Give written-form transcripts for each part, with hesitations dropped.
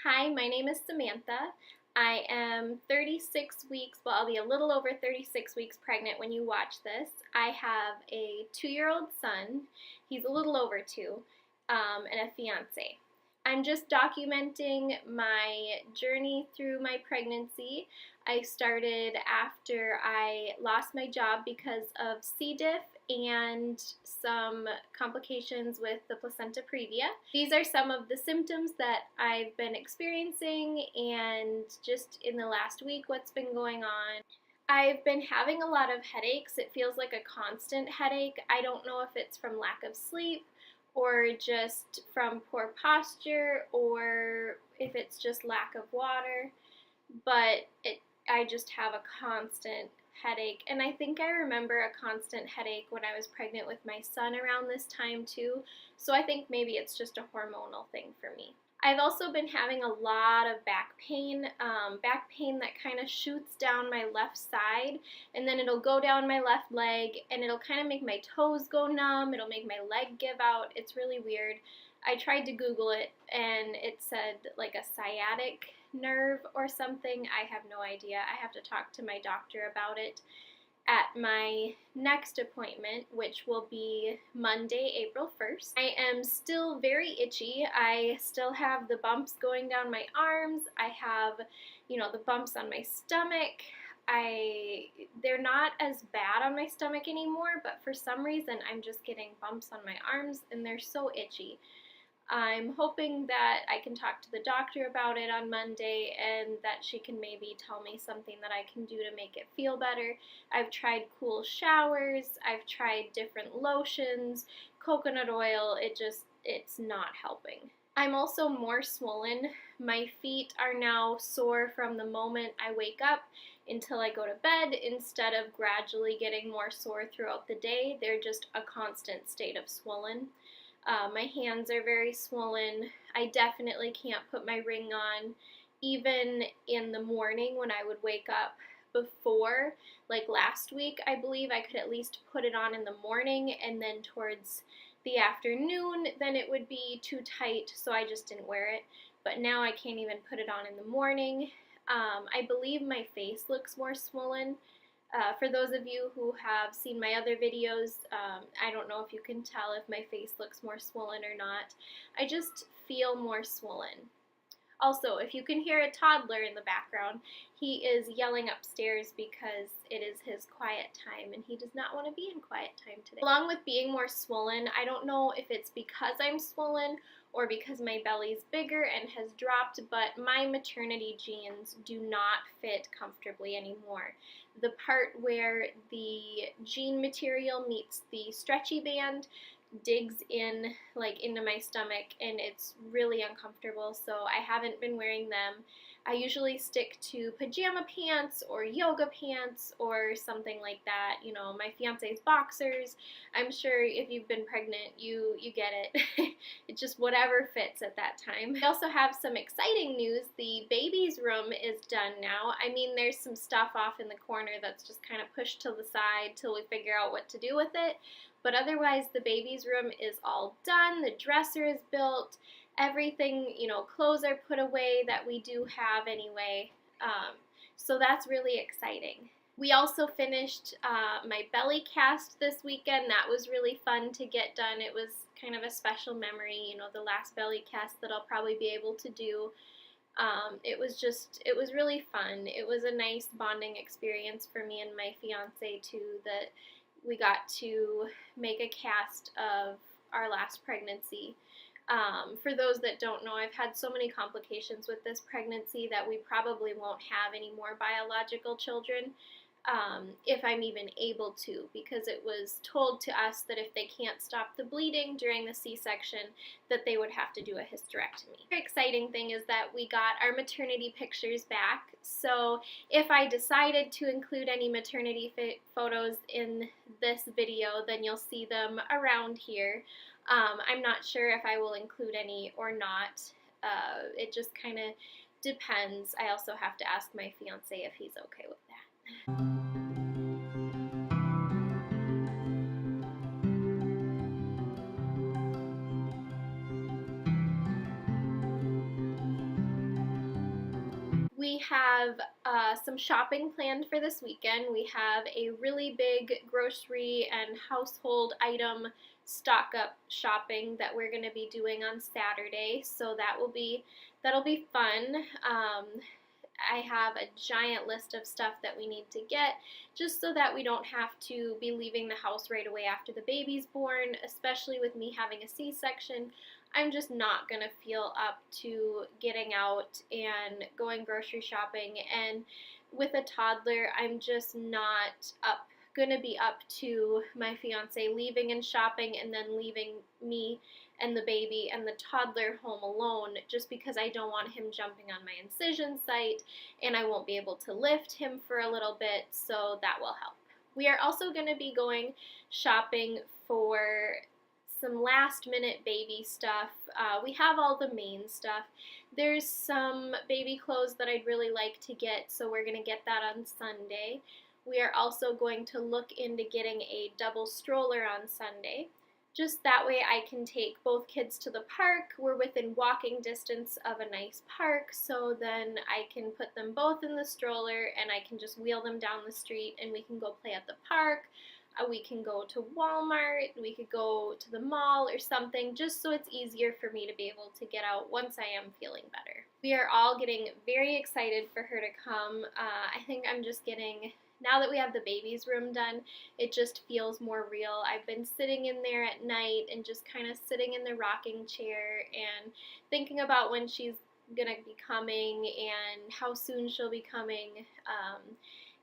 Hi, my name is Samantha. I am 36 weeks, well, I'll be a little over 36 weeks pregnant when you watch this. I have a 2-year-old son, he's a little over 2, and a fiance. I'm just documenting my journey through my pregnancy. I started after I lost my job because of C. diff and some complications with the placenta previa. These are some of the symptoms that I've been experiencing, and just in the last week what's been going on. I've been having a lot of headaches. It feels like a constant headache. I don't know if it's from lack of sleep or just from poor posture or if it's just lack of water, but I just have a constant headache. And I think I remember a constant headache when I was pregnant with my son around this time too, so I think maybe it's just a hormonal thing for me. I've also been having a lot of back pain that kind of shoots down my left side, and then it'll go down my left leg, and it'll kind of make my toes go numb, it'll make my leg give out. It's really weird. I tried to Google it, and it said like a sciatic nerve or something. I have no idea. I have to talk to my doctor about it at my next appointment, which will be Monday, April 1st. I am still very itchy. I still have the bumps going down my arms. I have, the bumps on my stomach. They're not as bad on my stomach anymore, but for some reason I'm just getting bumps on my arms and they're so itchy. I'm hoping that I can talk to the doctor about it on Monday and that she can maybe tell me something that I can do to make it feel better. I've tried cool showers, I've tried different lotions, coconut oil, it's not helping. I'm also more swollen. My feet are now sore from the moment I wake up until I go to bed. Instead of gradually getting more sore throughout the day, they're just a constant state of swollen. My hands are very swollen. I definitely can't put my ring on. Even in the morning when I would wake up before, like last week, I believe I could at least put it on in the morning, and then towards the afternoon, then it would be too tight, so I just didn't wear it. But now I can't even put it on in the morning. I believe my face looks more swollen. For those of you who have seen my other videos, I don't know if you can tell if my face looks more swollen or not. I just feel more swollen. Also, if you can hear a toddler in the background, he is yelling upstairs because it is his quiet time and he does not want to be in quiet time today. Along with being more swollen, I don't know if it's because I'm swollen or because my belly's bigger and has dropped, but my maternity jeans do not fit comfortably anymore. The part where the jean material meets the stretchy band digs in like into my stomach, and it's really uncomfortable, so I haven't been wearing them. I usually stick to pajama pants or yoga pants or something like that, my fiance's boxers. I'm sure if you've been pregnant, you get it. It's just whatever fits at that time. I also have some exciting news. The baby's room is done now. I mean, there's some stuff off in the corner that's just kind of pushed to the side till we figure out what to do with it. But otherwise, the baby's room is all done. The dresser is built. Everything, clothes are put away that we do have anyway. So that's really exciting. We also finished my belly cast this weekend. That was really fun to get done. It was kind of a special memory, the last belly cast that I'll probably be able to do. It was really fun. It was a nice bonding experience for me and my fiance too, that we got to make a cast of our last pregnancy. For those that don't know, I've had so many complications with this pregnancy that we probably won't have any more biological children, if I'm even able to, because it was told to us that if they can't stop the bleeding during the C-section, that they would have to do a hysterectomy. The exciting thing is that we got our maternity pictures back, so if I decided to include any maternity photos in this video, then you'll see them around here. I'm not sure if I will include any or not. It just kind of depends. I also have to ask my fiance if he's okay with that. We have some shopping planned for this weekend. We have a really big grocery and household item stock up shopping that we're going to be doing on Saturday, so that'll be fun. I have a giant list of stuff that we need to get just so that we don't have to be leaving the house right away after the baby's born, especially with me having a C-section. I'm just not going to feel up to getting out and going grocery shopping, and with a toddler, I'm just not going to be up to my fiance leaving and shopping and then leaving me and the baby and the toddler home alone, just because I don't want him jumping on my incision site, and I won't be able to lift him for a little bit, so that will help. We are also going to be going shopping for some last minute baby stuff. We have all the main stuff. There's some baby clothes that I'd really like to get, so we're going to get that on Sunday. We are also going to look into getting a double stroller on Sunday. Just that way I can take both kids to the park. We're within walking distance of a nice park, so then I can put them both in the stroller and I can just wheel them down the street and we can go play at the park. We can go to Walmart, we could go to the mall or something, just so it's easier for me to be able to get out once I am feeling better. We are all getting very excited for her to come. I think I'm just getting, now that we have the baby's room done, it just feels more real. I've been sitting in there at night and just kind of sitting in the rocking chair and thinking about when she's gonna be coming and how soon she'll be coming.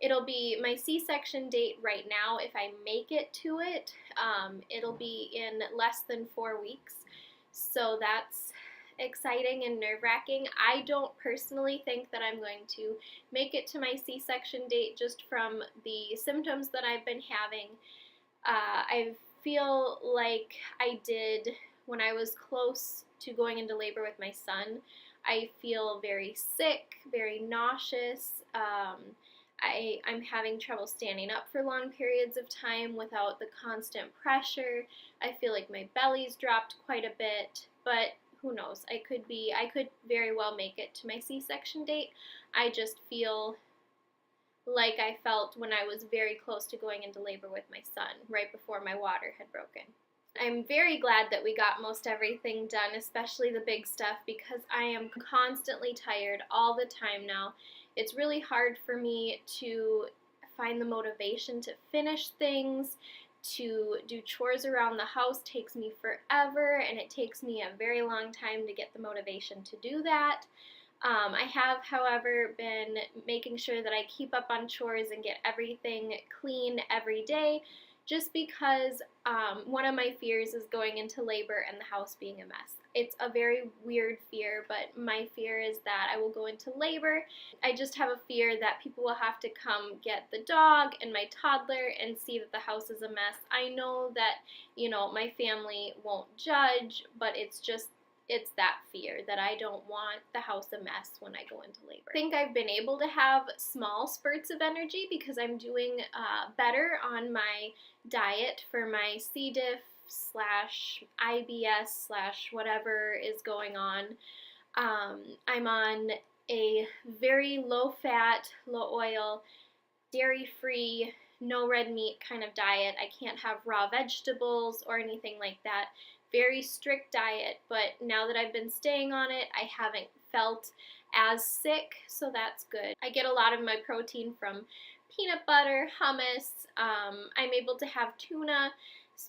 It'll be my C-section date right now. If I make it to it, it'll be in less than 4 weeks. So that's exciting and nerve-wracking. I don't personally think that I'm going to make it to my C-section date just from the symptoms that I've been having. I feel like I did when I was close to going into labor with my son. I feel very sick, very nauseous. I'm having trouble standing up for long periods of time without the constant pressure. I feel like my belly's dropped quite a bit, but who knows? I could very well make it to my C-section date. I just feel like I felt when I was very close to going into labor with my son, right before my water had broken. I'm very glad that we got most everything done, especially the big stuff, because I am constantly tired all the time now. It's really hard for me to find the motivation to finish things. To do chores around the house takes me forever, and it takes me a very long time to get the motivation to do that. I have, however, been making sure that I keep up on chores and get everything clean every day, just because one of my fears is going into labor and the house being a mess. It's a very weird fear, but my fear is that I will go into labor. I just have a fear that people will have to come get the dog and my toddler and see that the house is a mess. I know that, my family won't judge, but it's that fear that I don't want the house a mess when I go into labor. I think I've been able to have small spurts of energy because I'm doing better on my diet for my C. diff / IBS / whatever is going on. I'm on a very low fat, low oil, dairy free, no red meat kind of diet. I can't have raw vegetables or anything like that. Very strict diet, but now that I've been staying on it, I haven't felt as sick, so that's good. I get a lot of my protein from peanut butter, hummus. I'm able to have tuna,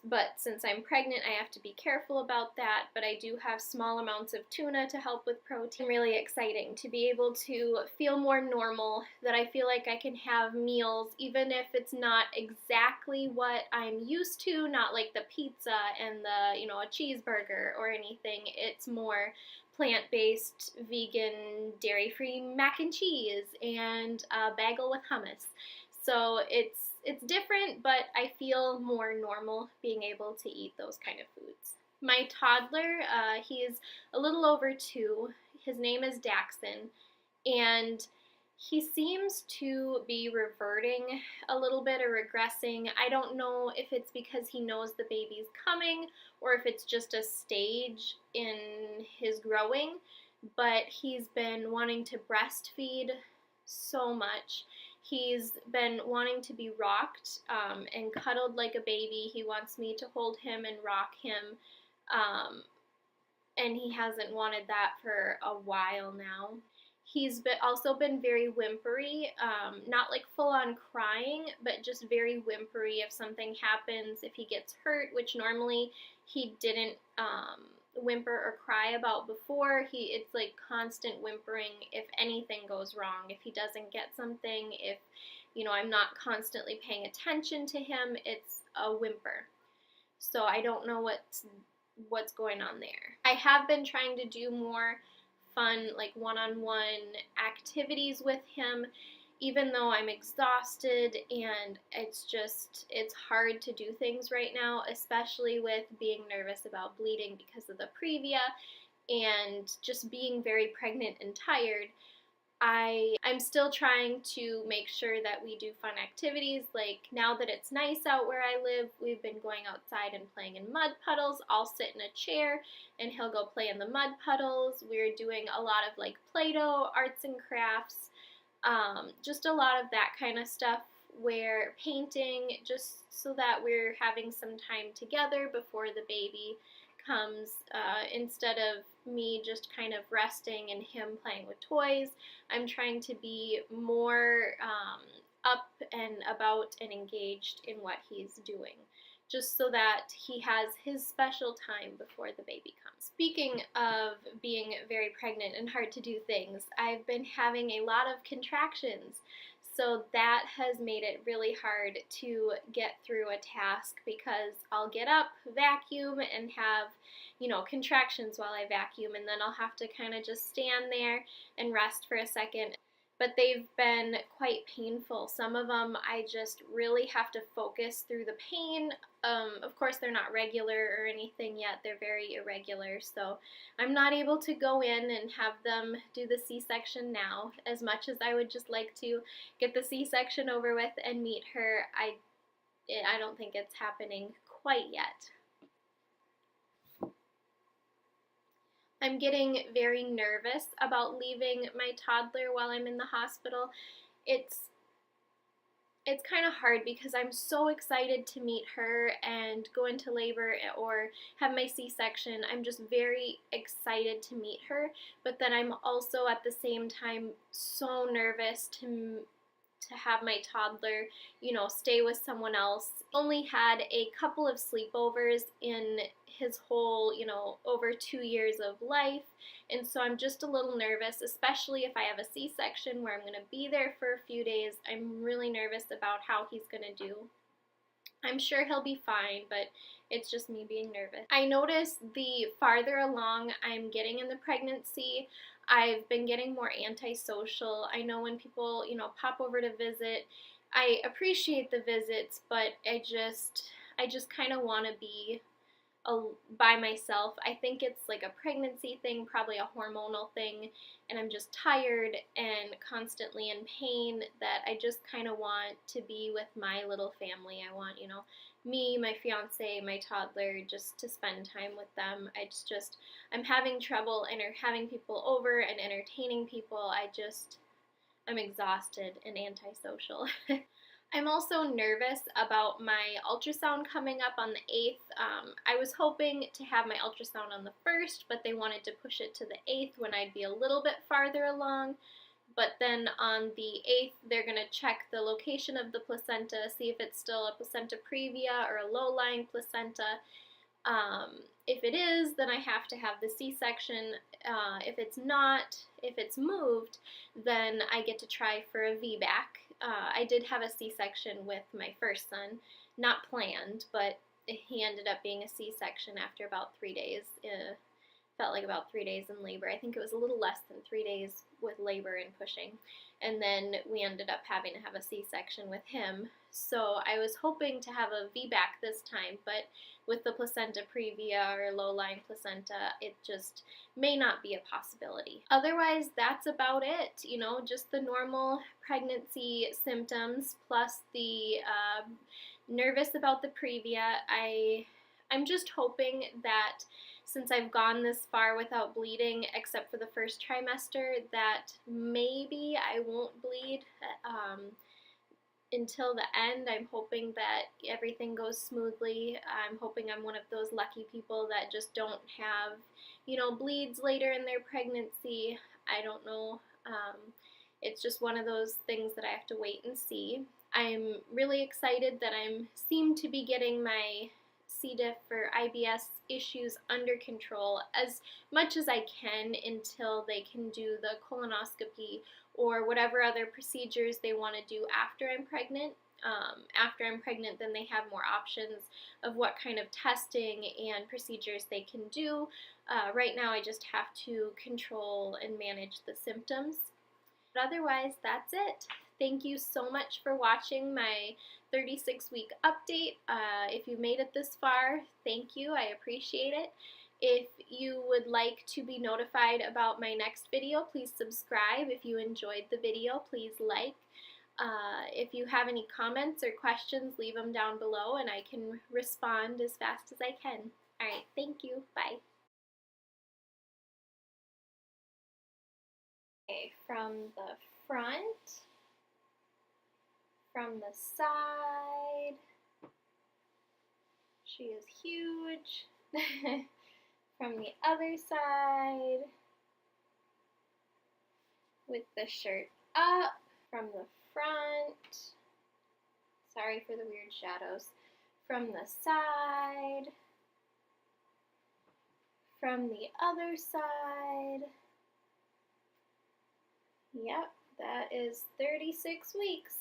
but since I'm pregnant, I have to be careful about that, but I do have small amounts of tuna to help with protein. Really exciting to be able to feel more normal, that I feel like I can have meals, even if it's not exactly what I'm used to, not like the pizza and the, a cheeseburger or anything. It's more plant-based, vegan, dairy-free mac and cheese and a bagel with hummus. So it's different, but I feel more normal being able to eat those kind of foods. My toddler, he is a little over 2. His name is Daxon, and he seems to be reverting a little bit or regressing. I don't know if it's because he knows the baby's coming or if it's just a stage in his growing, but he's been wanting to breastfeed so much. He's been wanting to be rocked and cuddled like a baby. He wants me to hold him and rock him, and he hasn't wanted that for a while now. He's also been very whimpery, not like full on crying, but just very whimpery if something happens, if he gets hurt, which normally he didn't whimper or cry about before. It's like constant whimpering if anything goes wrong, if he doesn't get something, if I'm not constantly paying attention to him, it's a whimper. So I don't know what's going on there. I have been trying to do more fun, like one-on-one activities with him, even though I'm exhausted, and it's hard to do things right now, especially with being nervous about bleeding because of the Previa and just being very pregnant and tired. I'm still trying to make sure that we do fun activities. Like now that it's nice out where I live, we've been going outside and playing in mud puddles. I'll sit in a chair and he'll go play in the mud puddles. We're doing a lot of like Play-Doh, arts and crafts, just a lot of that kind of stuff. We're painting just so that we're having some time together before the baby comes, instead of me just kind of resting and him playing with toys. I'm trying to be more up and about and engaged in what he's doing, just so that he has his special time before the baby comes. Speaking of being very pregnant and hard to do things, I've been having a lot of contractions. So that has made it really hard to get through a task because I'll get up, vacuum, and have, contractions while I vacuum, and then I'll have to kind of just stand there and rest for a second. But they've been quite painful. Some of them I just really have to focus through the pain. Of course, they're not regular or anything yet. They're very irregular, so I'm not able to go in and have them do the C-section now. As much as I would just like to get the C-section over with and meet her, I don't think it's happening quite yet. I'm getting very nervous about leaving my toddler while I'm in the hospital. It's kind of hard because I'm so excited to meet her and go into labor or have my C-section. I'm just very excited to meet her, but then I'm also at the same time so nervous to have my toddler, stay with someone else. Only had a couple of sleepovers in his whole, over 2 years of life, and so I'm just a little nervous, especially if I have a C-section where I'm going to be there for a few days. I'm really nervous about how he's going to do. I'm sure he'll be fine, but it's just me being nervous. I noticed the farther along I'm getting in the pregnancy, I've been getting more antisocial. I know when people, pop over to visit, I appreciate the visits, but I just kind of want to be by myself. I think it's like a pregnancy thing, probably a hormonal thing, and I'm just tired and constantly in pain that I just kind of want to be with my little family. I want, me, my fiance, my toddler, just to spend time with them. I'm having trouble having people over and entertaining people. I'm exhausted and antisocial. I'm also nervous about my ultrasound coming up on the 8th. I was hoping to have my ultrasound on the 1st, but they wanted to push it to the 8th when I'd be a little bit farther along. But then on the 8th, they're going to check the location of the placenta, see if it's still a placenta previa or a low-lying placenta. If it is, then I have to have the C-section. If it's not, if it's moved, then I get to try for a VBAC. I did have a C-section with my first son, not planned, but he ended up being a C-section after about 3 days. Felt like about 3 days in labor. I think it was a little less than 3 days with labor and pushing. And then we ended up having to have a C-section with him. So I was hoping to have a VBAC this time, but with the placenta previa or low-lying placenta, it just may not be a possibility. Otherwise, that's about it. Just the normal pregnancy symptoms plus the nervous about the Previa. I'm just hoping that since I've gone this far without bleeding, except for the first trimester, that maybe I won't bleed until the end. I'm hoping that everything goes smoothly. I'm hoping I'm one of those lucky people that just don't have, bleeds later in their pregnancy. I don't know. It's just one of those things that I have to wait and see. I'm really excited that I seem to be getting my C. diff or IBS issues under control as much as I can until they can do the colonoscopy or whatever other procedures they want to do after I'm pregnant. After I'm pregnant, then they have more options of what kind of testing and procedures they can do. Right now, I just have to control and manage the symptoms. But otherwise, that's it. Thank you so much for watching my 36-week update. If you made it this far, thank you. I appreciate it. If you would like to be notified about my next video, please subscribe. If you enjoyed the video, please like. If you have any comments or questions, leave them down below and I can respond as fast as I can. Alright, thank you. Bye. Okay, from the front, from the side, she is huge. From the other side, with the shirt up, from the front, sorry for the weird shadows, from the side, from the other side. Yep, that is 36 weeks.